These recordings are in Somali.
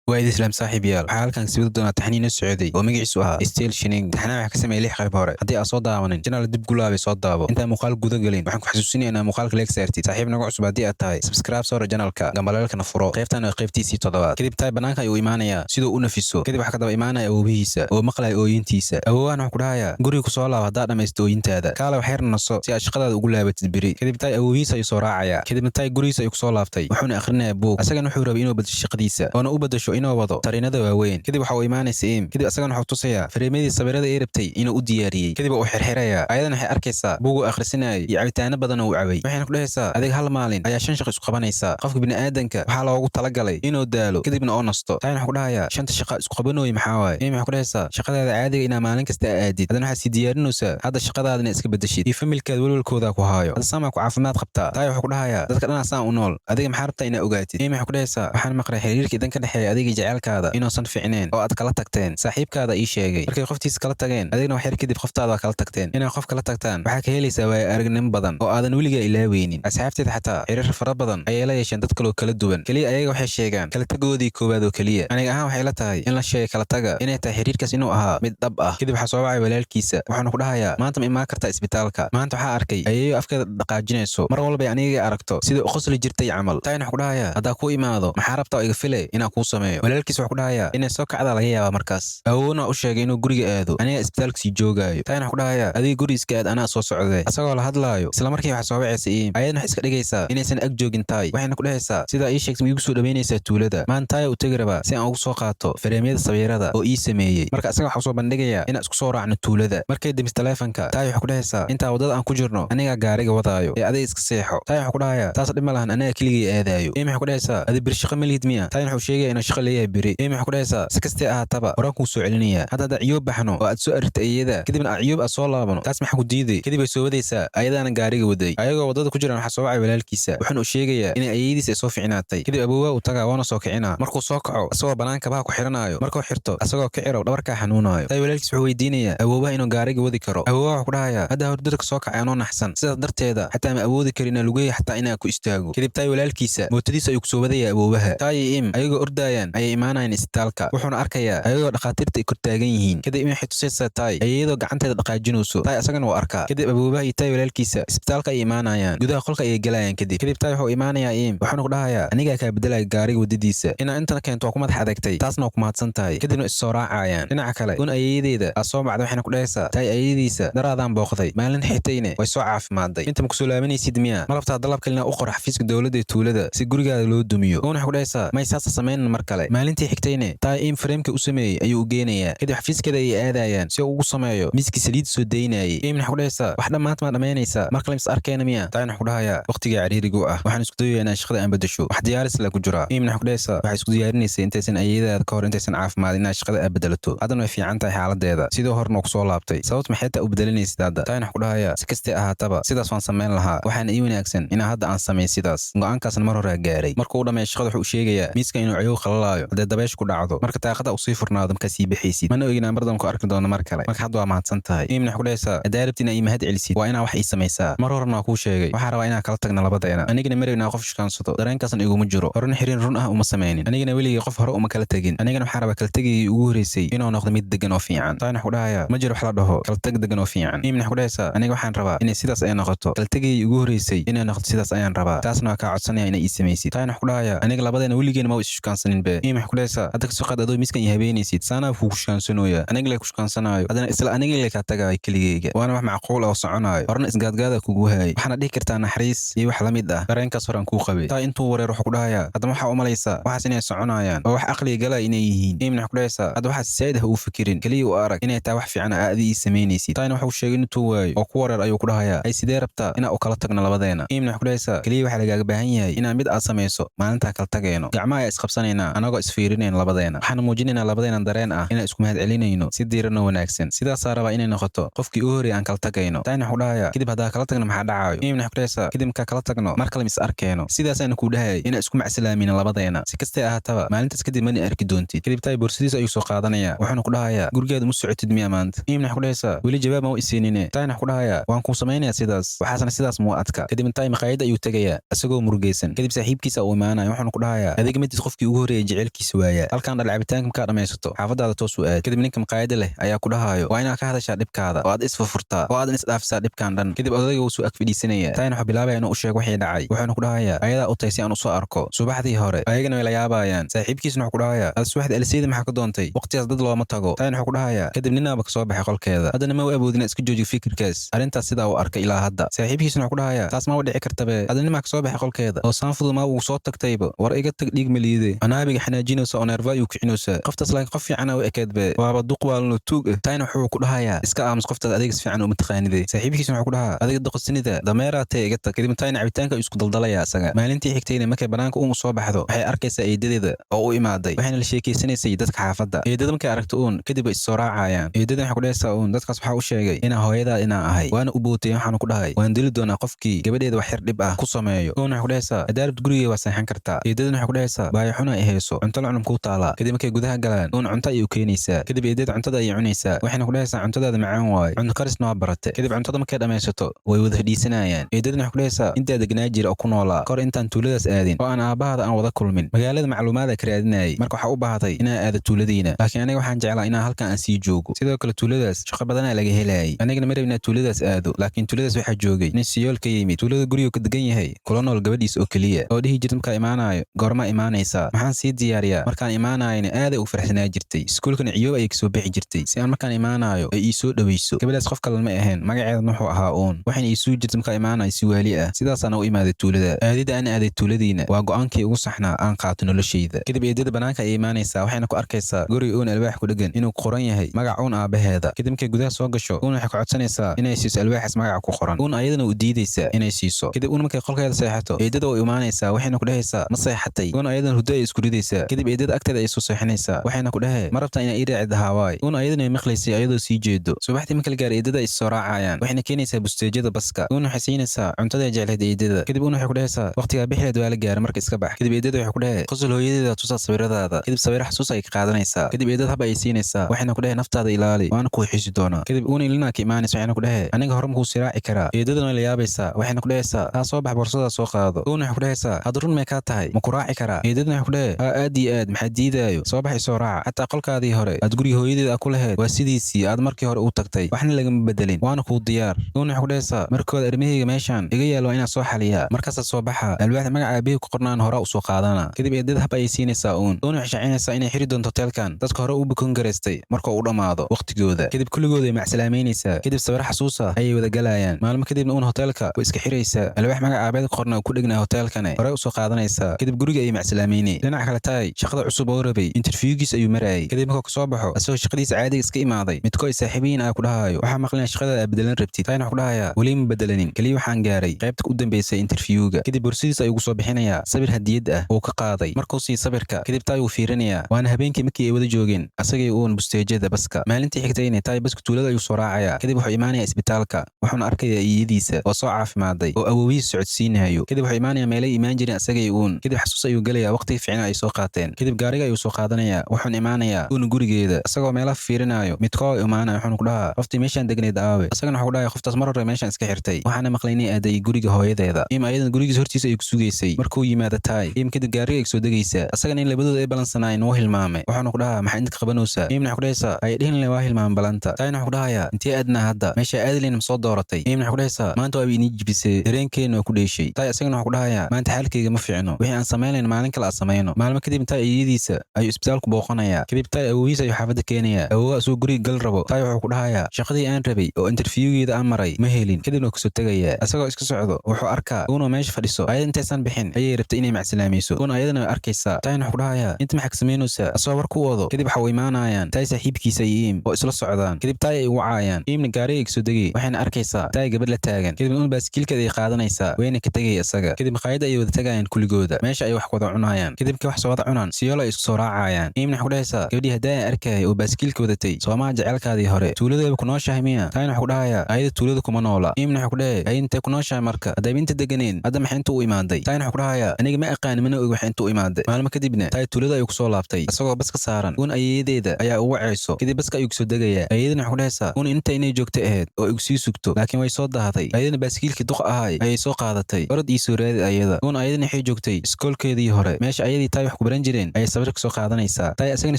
وايد اسلام صاحب yaal waxaa halkan sii wada doonaa taxniin socday oo magaciisu ahaa Steel Shining taxnaa waxa ka sameeyay lix qayb hore haddii aad soo daawanin channel dib gulaabay soo daabo inta muuqaal guda galin waxaan ku xasuusinaynaa muuqaalka like saartid saaxiib nagu cusub haddii aad tahay subscribe soo channelka gambalaalkana furo qaybtan waa qaybtiisii toddobaad kadib taay banaanka ayuu imaanayaa sidoo u nafiso kadib waxa ka daba imaanaya awoobihiisa oo maqlay ooyintiisa awoowaan waxa ku dhahayaa guriga ku soo laab hadaa dhamaysto ooyintaada kaala wax yar naso si aad shaqadaada ugu laabatid biri kadib taay awoobihiisa ayuu soo raacaya kadib taay gurigiisa ayuu ku soo laabtay wuxuuna akhrinayaa buug asagana wuxuu rabay inuu badasho shaqadiisa oo u badasho inuu wado tarinada waaweyn kadib waxa uu imaanaysa kadib asagana waxa uu tusayaa fariimadii sawirada ay rabtay inuu u diyaariyay kadib uu xirxiraya ayadan waxay arkaysaa buugu akhrisanay iyo cabitaano badan oo uu cabay waxayna ku dhahaysaa adig hal maalin ayaa shan shaqo isku qabanaysa qofka bini'aadanka waxa loogu talagalay inuu daalo kadibna oo nasto taayna waxa ku dhahayaa shanta shaqo isku qabanooy maxaa waay waxa ku dhahaysaa shaqadaada caadiga inaa maalin kasta aadid hadana waxa si diyaarinaysaa hadda shaqadaadana iska bedeshid iyo familkaada walwalkooda ku haayo hadda sama ku caafimaad qabtaa taay waxa ku dhahayaa dadka dhan asaan u nool adiga maxaa rabtaa inaa ogaatid waxa ku dhahaysaa waxaan maqlay xiriirka idan ka dhaxeeya adiga jaceelkaada inoosan fiicneen oo aad kala tagteen saaxiibkaada ii sheegay markay qoftiisa kala tageen adigna wax yar kadib qoftaada kala tagteen inay qof kala tagtaan waxa ka helaysaa waa aragnimo badan oo aadan weliga ilaaweynin asxaabteeda xataa xiriir fara badan ayay la yeesheen dad kale oo kala duwan kaliya ayaga waxay sheegaan kala tagoodii koowaad oo kaliya aniga ahaan waxay la tahay in la sheegay kala taga inay tahay xiriirkaas inuu ahaa mid dhab ah kadib waxa soo wacay walaalkiisa waxaanu ku dhahayaa maanta ma imaan kartaa isbitaalka maanta waxaa arkay ayayo afkeeda dhaqaajinayso mar walba aniga aragto sida u qosli jirtay camal taayna waxa ku dhahayaa haddaa ku imaado maxaa rabtaa iga filay inaan kuu sameeyo walaalkiisa waxa ku dhahayaa inay soo kacda laga yaabaa markaas awoona u sheegay inuu guriga aado aniga isbitaalka sii joogaayo taayna ku dhahayaa adiga guri iska aad anaa soo socday asagoo la hadlaayo isla markii waxa soo wacaysa ayadna wax iska dhigaysaa inaysan ag joogin taay waxayna ku dhahaysaa sida ii sheegtay igu soo dhaweynaysaa tuulada maantaaya u tagi rabaa si aan ugu soo qaato fariimyada sawirada oo ii sameeyey marka asaga waxa soo bandhigayaa inaan isku soo raacno tuulada markay demis taleefanka taay waxa ku dhahaysaa inta wadada aan ku jirno aniga gaariga wadaayo ee adiga iska seexo taay waxa ku dhahayaa taas dhib ma lahan aniga keligay aadaayo waxa ku dhahaysaa adi bir shaqo ma lihid miya taay waxa sheegay inuu shaqo leeyahay biri waxa ku dhahaysaa si kastee ahaataba horaan kuu soo celinaya hadda ciyoob baxno oo aad soo aragtay ayada kadibna ciyoob aad soo laabano taas maxaa ku diiday kadib ay soo wadaysaa ayadaana gaariga waday ayagoo wadada ku jiraan waxa soo wacay walaalkiisa wuxuuna u sheegayaa in ayadiisa ay soo ficnaatay kadib aboowa uu tagaa waana soo kicinaa markuu soo kaco asagoo banaanka baha ku xiranaayo markuu xirto asagoo ka cirow dhabarkaa xanuunaayo taay walaalkiis wuxuu weydiinayaa awoowaha inuu gaariga wadi karo awoowaha wuxuu ku dhahayaa hadda hordada ka soo kacay anoo naxsan sidaas darteeda xataa ma awoodi karin lugeeya xataa inaa ku istaago kadib taay walaalkiisa mootadiisa ayuu kusoo wadayaa awoowaha taay ayagoo ordaayaan ayay imaanayaan isbitaalka wuxuuna arkayaa ayagoo dhakhaatiirta ay kor taagan yihiin kadib waxay tusaysaa taay ayadoo gacanteeda dhaqaajinayso taay asagana waa arkaa kadib aboobaha iyo taay walaalkiisa isbitaalka ay imaanayaan gudaha qolka ayay galayaan kadib taay wuxuu imaanayaa wuxuuna ku dhahayaa anigaa kaa bedelaya gaariga wadadiisa inaa intana keento waa ku madax adagtay taasna waa ku mahadsan tahay kadibna is soo raacayaan dhinaca kale un ayayadeeda aa soo bacday waxayna ku dhahaysaa taay ayadiisa daraadaan booqday maalin xigtayne way soo caafimaaday inta ma kusoo laabanaysid miya ma rabtaa dalab kalina u qor xafiiska dowladda ee tuulada si gurigaada loo dumiyo un waxay ku dhahaysaa may saasa samaynan mar kale maalintii xigtayne taay frameka u sameeyey ayuu u geenayaa kadib xafiiskeeda ayay aadayaan si uu ugu sameeyo miski saliid soo daynayay waxay ku dhahaysaa wax dhammaanta ma dhamaynaysaa mar kale mis arkeena miya taayna waxa ku dhahayaa waqtiga cariirigu ah waxaan isku dayayaa inaan shaqada aan bedesho wax diyaaris la ku jira waxa ku dhahaysaa waxay isku diyaarinaysaa intaysan ayadaada ka hor intaysan caafimaad inaad shaqada aad bedelato haddana way fiican tahay xaaladeeda sidoo horna ku soo laabtay sababta maxay taa u bedelinaysid hadda taayna waxa ku dhahayaa si kastee ahaataba sidaas waan samayn lahaa waxaana ii wanaagsan inaa hadda aan sameyn sidaas go'aankaasna mar hore gaaray markuu u dhameeyo shaqada wuxuu u sheegayaa miiska inuu ciyow qalalaayo haddee dabeesh ku dhacdo marka taaqada uu sii furnaado markaa sii bixaysid mana oginaa mardan ku arki doono mar kale marka hadda waa mahadsan tahay waxa ku dhahaysaa haddaa rabti inaa ii mahad celisid waa inaa wax ii samaysaa mar horena waa kuu sheegay waxaa rabaa inaa kala tagna labadeena anigana mar inaa qof shukaansado dareenkaasna iguma jiro horena xiriin run ah uma samaynin anigana weligii qof hore uma kala tegin anigana waxaa rabaa kala tegigii ugu horeysay inuu noqdo mid degan oo fiican taayna waxa ku dhahayaa ma jiro wax la dhaho kala teg degan oo fiican waxa ku dhahaysaa aniga waxaan rabaa inay sidaas ay noqoto kala tegigii ugu horeysay inay noqoto sidaas ayaan rabaa taasna waa kaa codsanaya inay ii samaysid taayna waxa ku dhahayaa aniga labadeena weligeena ma is shukaansanin be waxa ku dhahaysaa hadda kasoo qaad adoo miiskan iyo habeenaysid saanaa kuu shukaansanooya aniga lay ku shukaansanaayo haddana isla aniga lay kaa tagaayo keligeyga waana wax macquul oo soconaayo horena isgaadgaada kugu haayay waxaana dhihi kartaa naxariis iyo wax la mid ah dareenkaas horaan kuu qabay taay intuu wareer wuxuu ku dhahayaa haddana waxaa u malaysaa waxaas inay soconayaan oo wax aqliga galaa inay yihiin waxa ku dhahaysaa hadda waxaas saa'id ah uu fikirin keliya u arag inay tahay wax fiican aad ii samaynaysid taayna wuxuu sheegay intuu waayo oo ku wareer ayuu ku dhahayaa ay sidee rabtaa inaa u kala tagno labadeena waxa ku dhahaysaa keliya waxaa lagaaga baahan yahay inaa mid aad samayso maalintaa kala tagayno gacmaha ayaa isqabsanaynaa anagoo isfiirinayno labadeena waxaana muujinaynaa labadeena dareen ah inaan isku mahad celinayno si diiran oo wanaagsan sidaasaa rabaa inay noqoto qofkii u horey aan kala tagayno taayna waxa ku dhahayaa kadib haddaa kala tagno maxaa dhacaayo waxa ku dhahaysaa kadib markaa kala tagno mar kale mis arkeeno sidaasaana kuu dhahayay inaan isku macsalaamin labadeena si kastee ahaataba maalintaas kadib mana arki doontid kadib taay boorsidiisa ayuu soo qaadanayaa wuxuuna ku dhahayaa gurigeeda ma socotid miya maanta waxa ku dhahaysaa weli jawaab ma u isiinine taayna waxa ku dhahayaa waan kuu samaynayaa sidaas waxaasna sidaas muu adka kadib taay maqaayada ayuu tegayaa isagoo murugaysan kadib saaxiibkiisa uu imaanayo wuxuuna ku dhahayaa adiga midis qofkii ugu horeeyay jaceylkiisa waaya halkan dhal cabitaanka markaa dhamaysato xaafadaada toos u aad kadib ninka maqaayada leh ayaa ku dhahayo waa inaad ka hadashaa dhibkaada oo aad isfurfurtaa oo aadan isdhaafisaa dhibkan dhan kadib odayga wuu soo ag fadhiisanaya taayna wuxuu bilaabaya inuu u sheego wixii dhacay wuxuuna ku dhahayaa ayadaa u tahay si aan u soo arko subaxdii hore ayagana way la yaabayaan saaxiibkiisna wuxuu ku dhahayaa ad subaxda alsiida maxaa ka doontay waqtigaas dad looma tago taayna wuxuu ku dhahayaa kadib ninaaba ka soo baxay qolkeeda haddana ma u awoodina iska jooji fikirkaas arrintaas sidaa uu arkay ilaa hadda saaxiibkiisna wuxuu ku dhahayaa taas ma u dhici kartabe hadda nimaa ka soo baxay qolkeeda oo saanfudu ma uu soo tagtayba war iga tag dhiig maliide anaabiga xanaajinaysa oo neerva ayuu kicinaysa qoftaas laakiin qof fiicana u ekeedbe waaba duq waalno tuug ah taayna wuxuu ku dhahayaa iska aamus qoftaas adiga si fiican uma taqaanide saaxiibkiisna wuxuu ku dhahaa adiga doqosinida dameeraatee iga tag kadib taayna cabitaanka isku daldalaya asaga maalintii xigtayna markay banaanka uun soo baxdo waxay arkaysaa eedadeeda oo u imaaday waxayna la sheekeysanaysay dadka xaafadda eedada markay aragto uun kadib is soo raacayaan eedada waxay ku dhahaysaa uun dadkaas waxaa u sheegay inaa hooyadaa inaa ahay waana u bootay waxaanu ku dhahay waan dili doonaa qofkii gabadheeda wax yar dhib ah ku sameeyo uun waxay ku dhahaysaa hadaalad guriga waa seexan kartaa eedadana waxay ku dhahaysaa baayaxuna ay hayso cunto la cunum kuu taalaa kadib markay gudaha galaan uun cunto ayay u keenaysaa kadib eedada cuntada ayay cunaysaa waxayna ku dhahaysaa cuntadaada macaan waaye cunto karisna waa barate kadib cuntada markay dhamaysato way wada fadhiisanayaan eedadana waxay ku dhahaysaa intaa degnaa jira oo ku noolaa kahor intaan tuuladaas aadin oo aan aabbahaada aan wada kulmin magaalada macluumaada ka raadinayay marka waxaa u baahday inaa aado tuuladiina laakiin aniga waxaan jeclaa inaa halkan aan sii joogo sidoo kale tuuladaas shaqo badanaa laga helayay anigana ma rabin inaa tuuladaas aado laakiin tuuladaas waxaa joogay nin siyool ka yimid tuulada gurigu ka degan yahay kula nool gabadhiisa oo keliya oo dhihi jirta markaa imaanayo goorma imaanaysaa maxaan sii diyaariyaa markaan imaanayana aaday u faraxsanaa jirtay iskuulkana ciyoob ayay kasoo bixi jirtay si aan markaan imaanayo ay ii soo dhowayso gabadhaas qof kale ma ahayn magaceedan wuxuu ahaa uun waxayna ii suu jirta markaa imaanayo si waali ah sidaasaana u imaaday tuulada aadida aan aaday tuuladiina waa go'aankii ugu saxnaa aan qaato noloshayda kadib eedada banaanka ay imaanaysaa waxayna ku arkaysaa guri uun alwaax ku dhegan inuu qoran yahay magac uun aabaheeda kadib markay gudaha soo gasho uun waxay ku codsanaysaa inay siiso alwaaxaas magaca ku qoran uun ayadana u diidaysaa inay siiso kadib uun markay qolkeeda seexato eedada oo imaanaysaa waxayna ku dhahaysaa ma seexatay uun ayadana hurdo ay isku ridaysaa kadib eedada agteeda ay soo seexinaysaa waxayna ku dhahe ma rabtaa inaa ii raaci dahaawaay uun ayadana ay maqlaysay ayadoo sii jeedo subaxdii marka la gaar eedada ay soo raacayaan waxayna keenaysaa busteejada baska uun waxay siinaysaa cuntada jecleed eedada kadib uun waxay ku dhahaysaa waqtigaa bixileed waa la gaara marka iska bax kadib eedada waxay ku dhahe qosol hooyadeeda tusaa sawiradaada kadib sawiro xasuus ay ka qaadanaysaa kadib eedada hab ay siinaysaa waxayna ku dhahe naftaada ilaali waana kuu xiisi doonaa kadib uun ilina ka imaanaysa waxayna ku dhahe aniga hore makuu siraaci karaa eedadana way la yaabaysaa waxayna ku dhahaysaa taa soo bax boorsada soo qaado uun waxay ku dhahaysaa had run may kaa tahay ma ku raaci karaa eedadana waxay ku dhahe haa aad iyo aad maxaa diidaayo soo bax isoo raaca xataa qolkaadii hore aad guriga hooyadeeda a ku laheyd waa sidiisii aad markii hore u tagtay waxna lagama bedelin waana kuu diyaar uun waxay ku dhahaysaa markooda armahayga meeshaan iga yaal waa inaan soo xaliyaa markaasaad soo baxa alwaaxda magaca aabihii ku qornaan hore u soo qaadana kadib eedada hab ayay siinaysaa uun waxay shaacinaysaa inay xiri doonto hoteelkan dadka hore u bukon garaystay markuu u dhammaado waqtigooda kadib kulligooda ay macsalaameynaysaa kadib sawir xasuusa ayay wada galayaan maalmo kadibna uun hoteelka way iska xiraysaa alwaax magaca aabeed ku qorna ku dhegnaa hoteelkane hore u soo qaadanaysaa kadib guriga ayay macsalaameynay dhinaca kale tahay shaqada cusub oo rabay interviewgiis ayuu marayay kadib markuu kasoo baxo asagoo shaqadiisa caadiga iska imaaday midkoo ay saaxiibiyiin ah ku dhahayo waxaa maqlinaya shaqada aad bedelan rabtid tayna ku dhahayaa weli ma bedelanin keliya waxaan gaaray qaybta u dambeysay interviewga kadib borsadiisa ayuu soo bixinayaa sabir hadiyad ah uu ka qaaday markuu sii sabirka kadib taay uu fiirinayaa waana habeenkii markii ay wada joogeen asagay uun busteejada baska maalintii xigtayna taay baska tuulada ayuu soo raacayaa kadib wuxuu imaanayaa isbitaalka wuxuuna arkayaa iyadiisa oo soo caafimaaday oo awoowihiis socodsiinayo kadib wuxuu imaanayaa meelay imaan jireen asagay uun kadib xasuus ayuu gelayaa waqtigii fiicna ay soo qaateen kadib gaariga ayuu soo qaadanayaa wuxuuna imaanayaa uun gurigeeda asagoo meelaha fiirinayo midkoo imaanaya wuxuuna ku dhahaa qoftii meeshaan degneed aawe asagana wuxuu ku dhahay qoftaas mar hore meeshaan iska xirtay waxaana maqlaynay aaday guriga hooyadeeda im ayadan gurigiisa hortiisa ay ku sugaysay markuu yimaado taay im kadib gaariga ay soo degaysaa asagana in labadooda ay balansanaayeen wuu hilmaamay wuxuuna ku dhahaa maxaa inta qabanaysaa imna waxay ku dhahaysaa ay dhihin waa hilmaam balanta taayna wuxuu ku dhahayaa intee aadnaa hadda meesha aadleen soo dooratay imna waxay ku dhahaysaa maanta waa inii jibisay dareenkeena waa ku dheeshay taay asagana wuxuu ku dhahayaa maanta xaalkayga ma fiicno wixii aan samaynayn maalin kale aan samayno maalmo kadib taay iyadiisa ayuu isbitaalku booqanayaa kadib taay awoowihiisa ayuu xaafadda keenayaa awoowa asuu guriga gal rabo taay wuxuu ku dhahayaa shaqadii aan rabay oo interviewgeeda aan maray ma helin kadibna kasoo tegayaa asagoo iska socdo wuxuu arkaa uunoo meesha fadhiso ayada intaysan bixin ayay rabtay inay macsalaamayso uun ayadana way arkaysaa taayna wuxuu ku dhahayaa inta maxaa ka samaynaysaa asagoo war ku wado kadib waxa way imaanayaan taay saaxiibkiisa iyo im oo isla socdaan kadib taay ay wacayaan imna gaariga kasoo degay waxayna arkaysaa taay gabadh la taagan kadibna uun baaskiilkeeda ay qaadanaysaa wayna ka tegay isaga kadib maqaayada ayay wada tagayaan kulligooda meesha ay wax wada cunayaan kadib ka wax soo wada cunaan siyoolo ay isku soo raacayaan imna waxay ku dhahaysaa gabadhii haddaa aan arkaya oo baaskiilka wadatay soomaa jecelkaadii hore tuuladeeba ku nooshahay miya taayna waxay ku dhahayaa ayada tuulada kuma noola imna waxay ku dhahay ay intay ku nooshahay marka haddayba inta deganeen hadda maxay inta u imaaday taayna waxay ku dhahayaa aniga ma aqaan mana og waxay inta u imaaday maalmo kadibna taay tuulada ayuu kusoo laabtay isagoo bas ka saaran uun ayadeeda ayaa ugu wacayso kadib baska ayuu kusoo degayaa ayadana waxay ku dhahaysaa uun inta inay joogta ahayd oo igu sii sugto laakiin way soo daahaday ayadana baaskiilkii duq ahay ayay soo qaadatay orod ii soo raadid ayada uun ayadana waxay joogtay iskoolkeedii hore meesha ayadii taay wax ku baran jireen ayay sawir ka soo qaadanaysaa taay asagana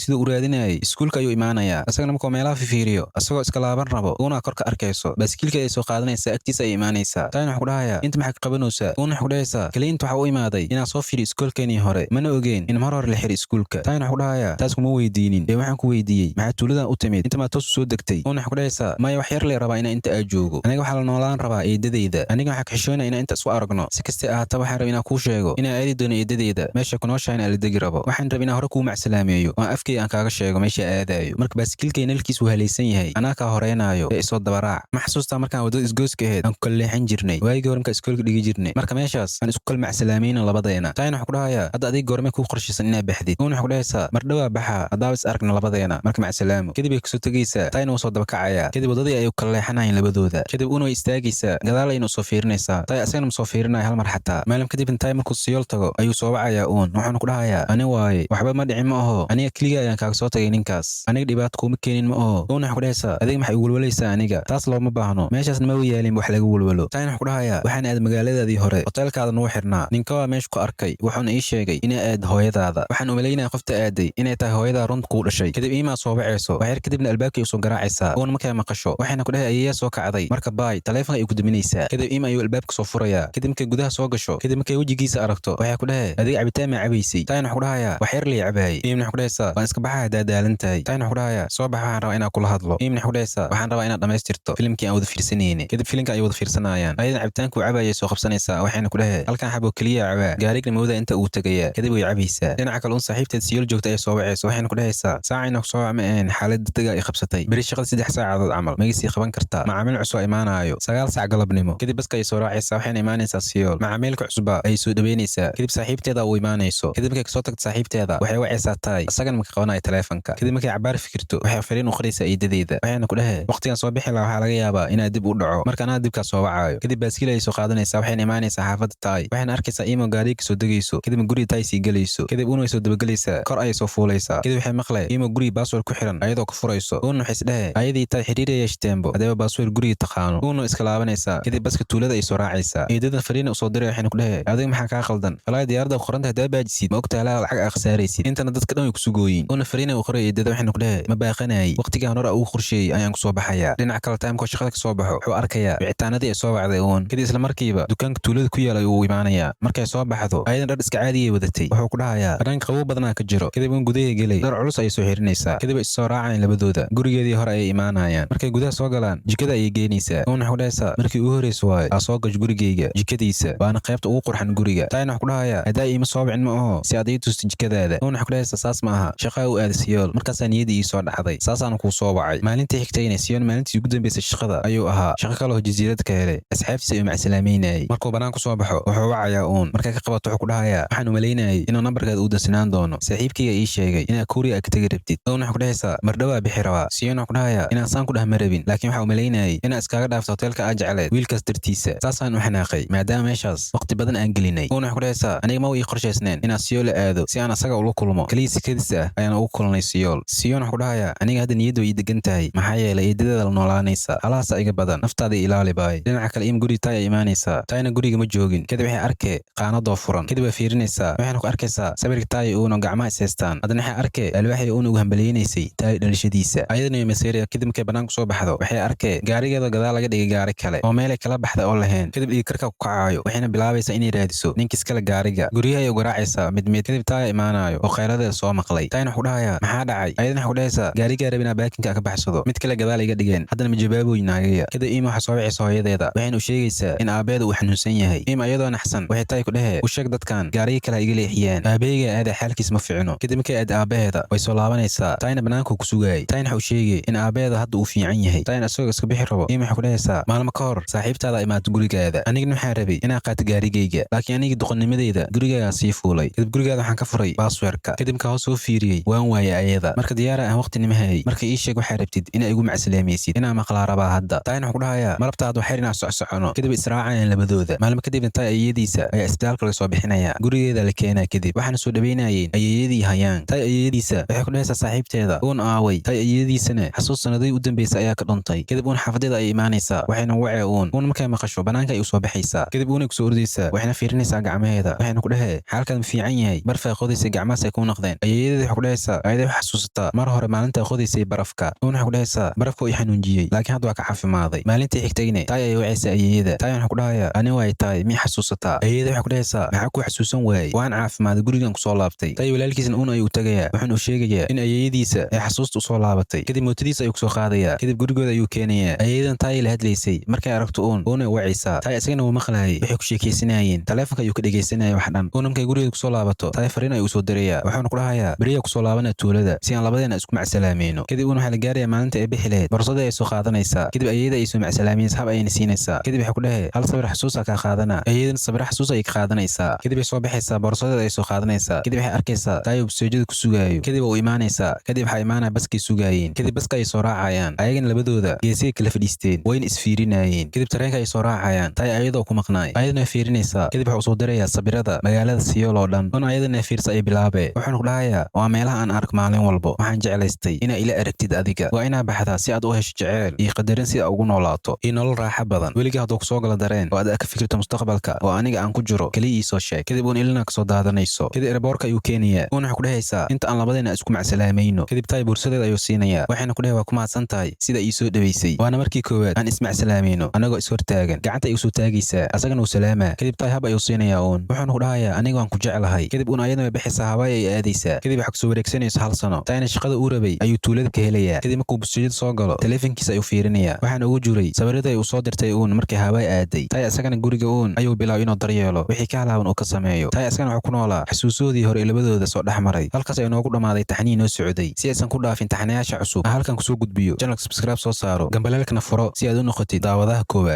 sidoo u raadinayay iskuulka ayuu imaanayaa asagana markuu meelaha fiiriyo asagoo iska laaban rabo una kor ka arkayso baaskiilka ay soo qaadanaysaa agtiisa ay imaanaysaa taayna wuxuu dhahayaa inta maxaa ka qabanaysaa una wuxuu dhahaysaa kaliinta waxa u imaaday inaan soo fiiriyo iskuulkeenii hore mana ogeen in mar hore la xiri iskuulka taayna wuxuu dhahayaa taas kuma weydiinin ee waxaan ku weydiiyey maxaa tuuladan u timid inta maa toos soo degtay una wuxuu dhahaysaa maya wax yar lee rabaa inaan inta aad joogo aniga waxaa la noolaan rabaa eedadeyda aniga waxaa ka xishoonaya inaan inta isku aragno si kastee ahaata waxaan raba inaan kuu sheego inaan aadi doono eedadeyda meesha ku nooshahay inaan la degi rabo waxaan raba inaan hore kuu macsalaameeyo oo afkay aan kaaga sheego meesha aadaayo marka baaskiilkay nalkiis uu halaysan yahay anaa kaa horeynaayo ee isoo dabaraac ma xasuustaa markaan waddada isgooska ahayd aan ku kala leexan jirnay waagii hore markaan iskoolka dhigi jirnay marka meeshaas aan isku kala macsalaamayna labadeena taayna wuxuu ku dhahayaa hadda adiga goormee kuu qorshaysan inaad baxdid una wuxuu ku dhahaysaa mar dhowaa baxa haddaaba is aragna labadeena marka macsalaamo kadib ay kasoo tegaysaa taayna wuu soo dabakacayaa kadib waddadii ayay kala leexanayeen labadooda kadib una way istaagaysaa gadaal ayna usoo fiirinaysaa taay asagana masoo fiirinaya hal mar xataa maalin kadib intaay markuu siyool tago ayuu soo wacayaa wuxuuna ku dhahayaa ani waaye waxba ma dhicin ma aho aniga keliga ayaan kaaga soo tagay ninkaas aniga dhibaato kuuma keenin ma aho una wuxuu ku dhahaysaa adiga maxay walwalaysaa aniga taas looma baahno meeshaasna ma yaalin wax laga walwalo taayna wuxuu ku dhahayaa waxaan aad magaaladaadii hore hoteelkaada nugu xirnaa ninka waa meesha ku arkay wuxuuna ii sheegay inay aad hooyadaada waxaan umalaynaya qofta aaday inay tahay hooyadaa runta kuu dhashay kadib iimaa soo wacayso waxyar kadibna albaabkay usoo garaacaysaa uuna markaa maqasho waxayna ku dhahay ayayaa soo kacday marka baay taleefanka ay ku duminaysaa kadib iima ayuu albaabka soo furayaa kadib markay gudaha soo gasho kadib markay wejigiisa aragto waxay ku dhahay adiga cabitaan maa cabaysay taayna wuxuu ku dhahayaa wax yar lay cabaayay iimna wuxuu ku dhahaysaa waan iska baxaa haddaa daalan tahay taayna wuxuu ku dhahayaa soo bax waxaan rabaa inaan kula hadlo iimna wuxuu ku dhahaysaa waxaan rabaa inaad dhammaystirto filimkii aan wada fiirsanayne kadib filimka ay wada fiirsanayaan ayadan cabitaanku cabaayay soo qabsanaysaa waxayna ku dhahay halkan xabo keliya cabaa gaarigna mooda inta uu tagayaa kadib way cabaysaa dhinaca kale un saaxiibteed siyool joogta ay soo wacayso waxayna ku dhahaysaa saacayna ku soo wac ma ahayn xaalad degdeg ay qabsatay beri shaqada 3 saacadood camal magisii qaban kartaa macaamiil cusub imaanayo 9 saac galabnimo kadib baska ay soo raacaysaa waxayna imaanaysaa siyool macaamiilka cusba ay soo dhaweynaysaa kadib saaxiibteeda uu imaanayso kadib markay kasoo tagto saaxiibteeda waxay wacaysaa taay asagana marka qabanaya taleefanka kadib markay cabaar fikirto waxay fariin u qoraysaa eedadeeda waxayna ku dhahay waqtigan soo bixi lahaa waxaa laga yaabaa inaad dib u dhaco marka anaa dibkaa soo wacayo kadib baaskiil ay soo qaadanaysaa waxayna imaanaysaa xaafadda taay waxayna arkaysaa iimo gaariga kasoo degayso kadib guriga taay sii gelayso kadib una way soo dabagelaysaa kor ayay soo fuulaysaa kadib waxay maqlay iimo guriga baasword ku xiran ayadoo ku furayso una waxay isdhahe ayadii taay xiriir ay yeeshteen hadeeba baasword guriga taqaano una iska laabanaysaa kadib baska tuulada ay soo raacaysaa eedada fariina usoo diray waxayna ku dhahe adiga maxaa kaa qaldan falaa diyaarada qoranta hadaa baajisid ma ogtahay laa lacag aa khasaaraysid intana dadka dhan way ku sugooyin una fariina u qoray eedada waxayna ku dhahe ma baaqanayay waqtigaan hore ugu qorsheeyey ayaan ku soo baxayaa dhinaca kale taymkoo shaqada ka soo baxo wuxuu arkayaa wicitaanadii ay soo wacday kadib isla markiiba dukaanka tuulada ku yaala uu imaanayaa markay soo baxdo ayadan dhar iska caadiyay wadatay wuxuu ku dhahayaa banaanka qabow badanaa ka jiro kadib un gudaha gelay dhar culus ayay soo xirinaysaa kadib ay soo raacayaan labadooda gurigeedii hore ayay imaanayaan markay gudaha soo galaan jikada ayay geynaysaa una wuxuu dhahaysaa markii ugu horreysa waaye aa soo gash gurigeyga jikadiisa waana qaybta ugu qurxan guriga taayna wuxuu ku dhahayaa haddaa iima soo bicin ma aho si aad ii tusta jikadaada una wuxuu ku dhahaysaa saas ma aha shaqaa u aada siyool markaasaa niyadii ii soo dhacday saasaana kuu soo wacay maalintii xigtayna siyool maalintii ugu dambeysay shaqada ayuu ahaa shaqo kaloo jasiirad ka helay asxaabtiisa ayuu macsalaameynayay markuu banaan ku soo baxo wuxuu wacayaa markay ka qabato wuxuu ku dhahayaa waxaan umalaynayay inuu nambarkaada uu dansanaan doono saaxiibkayga ii sheegay inaad kuuriya ka tegi rabtid una wuxuu ku dhahaysaa mardhowaa bixi rabaa siyoon wuxuu ku dhahayaa inaan saan ku dhah ma rabin laakiin waxaa umalaynayay inaad iskaaga dhaafto hoteelka aad jecleed wiilkaas dartiisa saasaan u xanaaqay maadaama meeshaas waqti badan aan gelinay una wuxuu ku dhahaysaa aniga ma ii qorshaysneen inaan siyool la aado si aan asaga ula kulmo keliya sikadiis ah ayaan ugu kulnay siyool siyoon wuxuu ku dhahayaa aniga hadda niyaddu way ii degan tahay maxaa yeelay eedadeeda la noolaanaysa halaasa iga badan naftaada ilaali baay dhinaca kale im guri taay ay imaanaysaa taayna guriga ma joogin kadib waxay arkee qaanadoo furan kadib way fiirinaysaa waxayna ku arkaysaa sawirka taay uuna gacmaha is haystaan haddana waxay arkee alwaaxay uuna ugu hambaliyeynaysay taay dhalashadiisa ayadana iyo maseeriya kadib markay banaanku soo baxdo waxay arkee gaarigeeda gadaal laga dhigay gaari kale oo meelay kala baxda oo lahayn kadib dhiigkarka ku kacaayo waxayna bilaabaysaa inay raadiso ninkiis kale gaariga guryaha ayay garaacaysaa mid kadib taaya imaanayo oo khayradeeda soo maqlay taayna wuxuu dhahayaa maxaa dhacay ayadana waxay ku dhahaysaa gaarigaa rabinaa baakinka ka baxsado mid kale gadaal iga dhigeen haddana ma jawaaboy naagaya kadib iima waxaa soo wacaysa hooyadeeda waxayna u sheegaysaa in aabeeda uu xanuunsan yahay iima ayadoo naxsan waxay taay ku dhahee u sheeg dadkan gaariga kale iga leexiyaan aabaheyga aada xaalkiis ma ficno kadib markay aad aabaheeda way soo laabanaysaa taayna banaanku ku sugaayay taayna waxa uu sheegay in aabaheeda hadda uu fiican yahay taayna asagoo iska bixi rabo iima waxay ku dhahaysaa maalmo ka hor saaxiibtaada imaato gurigaada anigana waxaan rabay inaan qaato gaarigayga laakiin anigii doqonnimadeyda gurigaagaa sii fuulay kadib gurigaada waxaan ka furay baasweerka kadib ka hoos soo fiiriyey waan waayay ayada marka diyaara aan waqti nimahayay marka ii sheeg waxaa rabtid inaa igu macsalaamaysid inaa maqlaa rabaa hadda taayna wuxuu ku dhahayaa marabtaada waxay inaa socsocono kadib israacayaan labadooda maalmo kadibna taay ayeyadiisa ayaa isbitaalka laga soo bixinaya gurigeeda la keenaa kadib waxaana soo dhaweynayeen ayeyadii hayaan taay ayeyadiisa waxay ku dhahaysaa saaxiibteeda uun aaway taay ayeyadiisana xasuus sanadii u dambeysay ayaa ka dhuntay kadib uun xaafadeeda ay imaanaysaa waxayna wacee uun markay maqasho banaanka ay u soo baxaysaa kadib uunay kusoo ordaysaa waxayna fiirinaysaa gacmaheeda waxayna ku dhahee xaalkaad ma fiican yahay baraf ay qodaysay gacmahaas ay ku noqdeen ayeeyadeeda waxay ku dhahaysaa ayada wax xasuusataa mar hore maalinta ay qodaysay barafka waxay ku dhahaysaa barafka way xanuunjiyey laakiin hadda waa ka caafimaaday maalintii xigtayna taay ay wacaysaa ayeeyada taay waxay ku dhahayaa ani way taay mi xasuusataa ayeeyada waxay ku dhahaysaa maxaa ku xasuusan waayey waan caafimaaday gurigan ku soo laabtay taay walaalkiisna ayuu u tagayaa wuxuuna u sheegayaa in ayeeyadiisa ay xasuusta u soo laabatay kadib mootadiisa ayuu ku soo qaadayaa kadib gurigooda ayuu keenayaa ayeeyadan taay la hadlaysay markay aragto uuna wacaysaa taay isagana wuu maqlaayay waxay ku sheekaysanayeen taleefanka ayuu ka dhegaysanayay wax dhan markay gurigeeda ku soo laabato taay fariin ayuu soo dirayaa wuxuuna ku dhahayaa beriya ku soo laabana tuulada si aan labadeena isku macsalaameyno kadib waxaa la gaarayaa maalinta ay bixi lahayd boorsada ay soo qaadanaysaa kadib ayeeyada ay soo macsalaameysa hab ayayna siinaysaa kadib waxay ku dhahay hal sawir xasuus ka qaadana ayeeyadan sawir xasuus ay ka qaadanaysaa kadib ay soo baxaysaa boorsadeeda ay soo qaadanaysaa kadib waxay arkaysaa taay uu soojada ku sugaayo kadib uu imaanaysaa kadib waxaa imaanaya baskay sugaayeen kadib baska ay soo raacayaan ayagana labadooda geesiga kala fadhiisteen wayna isfiirinayeen kadib tareenka ay soo raacayaan taay ayadoo ku maqnaay ayadana way fiirinaysaa kadib waxa uu soo dirayaa sabirada magaalada Siyool oo dhan ayadana fiirsa ay bilaabay wuxuuna ku dhahayaa waa meelaha aan arko maalin walba waxaan jeclaystay inaa ila aragtid adiga waa inaa baxdaa si aad u hesho jeceyl iyo qadarin si aad ugu noolaato iyo nolol raaxo badan weligaa hadduu kusoo gala dareen oo aad ka fikirto mustaqbalka oo aniga aan ku jiro kaliya ii soo sheeg kadib uun ilina kasoo daadanayso kadib eraboorka ayuu keenayaa uuna waxay ku dhahaysaa inta aan labadeena isku macsalaamayno kadib taay buursadeeda ayuu siinayaa waxayna ku dhahay waa ku mahadsan tahay sida ii soo dhaweysay waana markii koowaad aan ismacsalaamayno anagoo ishortaagan gacanta ayuu soo taagaysaa asagana uu salaamaa kadib taay hab ayuu siinayaa wuxuuna ku dhahayaa aniga waan ku jeclahay kadib uun ayadana way baxaysaa hawaay ay aadaysaa kadib waxaa kusoo wareegsanayso hal sano taayna shaqada uu rabay ayuu tuulada ka helayaa kadib markuu busjada soo galo taleefankiisa ayuu fiirinayaa waxaana ugu jiray sawirada ay uu soo dirtay markii hawaay aaday taay asagana guriga ayuu bilaabay inuu daryeelo wixii ka halaaban uu ka sameeyo taay asagana wuxuu ku noolaa xasuusoodii hore labadooda soo dhexmaray halkaas ay noogu dhamaaday taxniin noo socday si aysan ku dhaafin taxnayaasha cusub halkan kusoo gudbiyo channel subscribe soo saaro gambaleelkana furo si aad u noqotid daawadaha koowaad